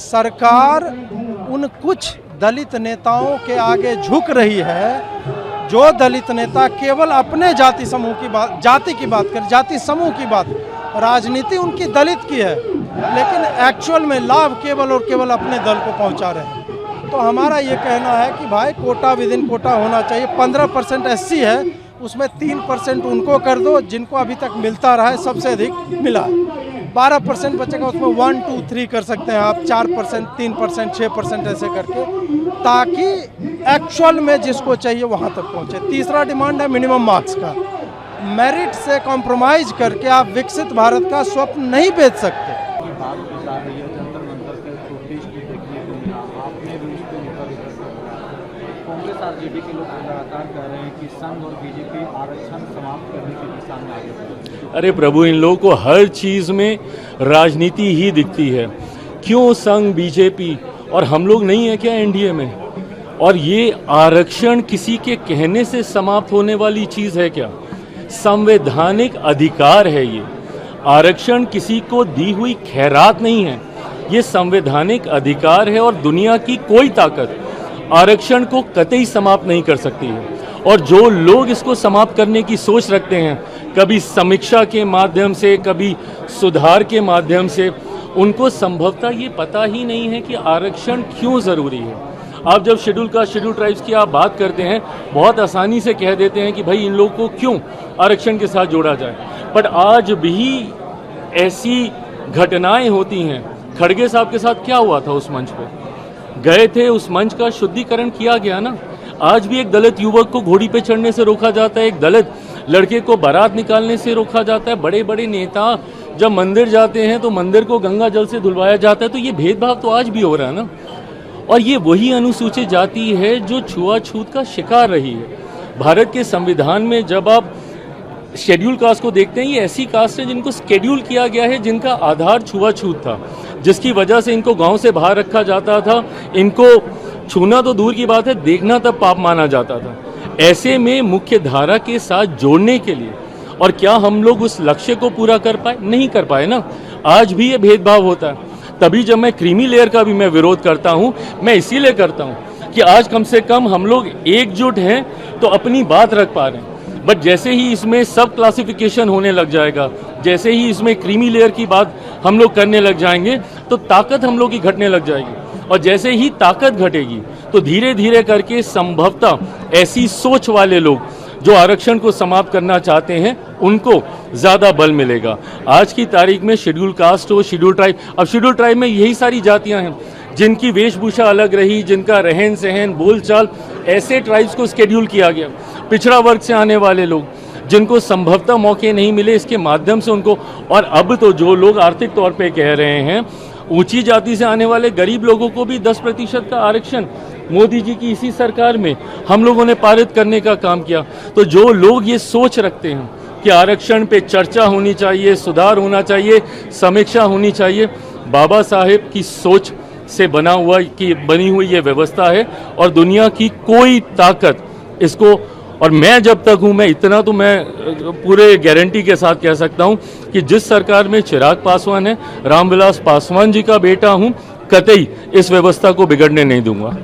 सरकार उन कुछ दलित नेताओं के आगे झुक रही है जो दलित नेता केवल अपने जाति समूह की बात, जाति की बात कर, जाति समूह की बात, राजनीति उनकी दलित की है, लेकिन एक्चुअल में लाभ केवल और केवल अपने दल को पहुंचा रहे हैं। तो हमारा ये कहना है कि भाई कोटा विद इन कोटा होना चाहिए। 15% SC है, उसमें 3% उनको कर दो जिनको अभी तक मिलता रहा है, सबसे अधिक मिला। 12% बचेगा, उसमें 1, 2, 3 कर सकते हैं आप, 4%, 3%, 6% ऐसे करके, ताकि एक्चुअल में जिसको चाहिए वहाँ तक पहुँचे। तीसरा डिमांड है मिनिमम मार्क्स का। मेरिट से कॉम्प्रोमाइज करके आप विकसित भारत का स्वप्न नहीं बेच सकते। कांग्रेस आरजेडी के लोग लगातार कह रहे हैं कि संघ और बीजेपी आरक्षण समाप्त करने की दिशा में आगे बढ़ रही है। अरे प्रभु, इन लोगों को हर चीज़ में राजनीति ही दिखती है। क्यों संघ, बीजेपी और हम लोग नहीं है क्या एनडीए में? और ये आरक्षण किसी के कहने से समाप्त होने वाली चीज़ है क्या? संवैधानिक अधिकार है ये। आरक्षण किसी को दी हुई खैरात नहीं है, ये संवैधानिक अधिकार है और दुनिया की कोई ताकत आरक्षण को कतई समाप्त नहीं कर सकती है। और जो लोग इसको समाप्त करने की सोच रखते हैं, कभी समीक्षा के माध्यम से, कभी सुधार के माध्यम से, उनको संभवतः ये पता ही नहीं है कि आरक्षण क्यों ज़रूरी है। आप जब शेड्यूल कास्ट, शेड्यूल ट्राइब्स की आप बात करते हैं, बहुत आसानी से कह देते हैं कि भाई इन लोगों को क्यों आरक्षण के साथ जोड़ा जाए, बट आज भी ऐसी घटनाएं होती हैं। खड़गे साहब के साथ क्या हुआ था? उस मंच पे गए थे, उस मंच का शुद्धिकरण किया गया ना। आज भी एक दलित युवक को घोड़ी पे चढ़ने से रोका जाता है, एक दलित लड़के को बारात निकालने से रोका जाता है। बड़े बड़े नेता जब मंदिर जाते हैं तो मंदिर को गंगा जल से धुलवाया जाता है। तो ये भेदभाव तो आज भी हो रहा है ना। और ये वही अनुसूचित जाति है जो छुआछूत का शिकार रही है। भारत के संविधान में जब आप शेड्यूल कास्ट को देखते हैं, ये ऐसी कास्ट है जिनको शेड्यूल किया गया है, जिनका आधार छुआछूत था, जिसकी वजह से इनको गांव से बाहर रखा जाता था। इनको छूना तो दूर की बात है, देखना तब पाप माना जाता था। ऐसे में मुख्य धारा के साथ जोड़ने के लिए, और क्या हम लोग उस लक्ष्य को पूरा कर पाए? नहीं कर पाए ना। आज भी ये भेदभाव होता है। तभी जब मैं क्रीमी लेयर का भी मैं विरोध करता हूँ, मैं इसीलिए करता हूँ कि आज कम से कम हम लोग एकजुट हैं तो अपनी बात रख पा रहे हैं। बट जैसे ही इसमें सब क्लासिफिकेशन होने लग जाएगा, जैसे ही इसमें क्रीमी लेयर की बात हम लोग करने लग जाएंगे, तो ताकत हम लोग की घटने लग जाएगी। और जैसे ही ताकत घटेगी तो धीरे धीरे करके संभवतः ऐसी सोच वाले लोग जो आरक्षण को समाप्त करना चाहते हैं, उनको ज़्यादा बल मिलेगा। आज की तारीख में शेड्यूल कास्ट हो, शेड्यूल ट्राइब, अब शेड्यूल ट्राइब में यही सारी जातियां हैं जिनकी वेशभूषा अलग रही, जिनका रहन सहन, बोलचाल, ऐसे ट्राइब्स को शेड्यूल किया गया। पिछड़ा वर्ग से आने वाले लोग जिनको संभवतः मौके नहीं मिले, इसके माध्यम से उनको, और अब तो जो लोग आर्थिक तौर पे कह रहे हैं, ऊंची जाति से आने वाले गरीब लोगों को भी 10% का आरक्षण मोदी जी की इसी सरकार में हम लोगों ने पारित करने का काम किया। तो जो लोग ये सोच रखते हैं कि आरक्षण पे चर्चा होनी चाहिए, सुधार होना चाहिए, समीक्षा होनी चाहिए, बाबा साहेब की सोच से बनी हुई ये व्यवस्था है और दुनिया की कोई ताकत इसको, और मैं जब तक हूँ, मैं इतना तो मैं पूरे गारंटी के साथ कह सकता हूँ कि जिस सरकार में चिराग पासवान है, रामविलास पासवान जी का बेटा हूँ, कतई इस व्यवस्था को बिगड़ने नहीं दूंगा।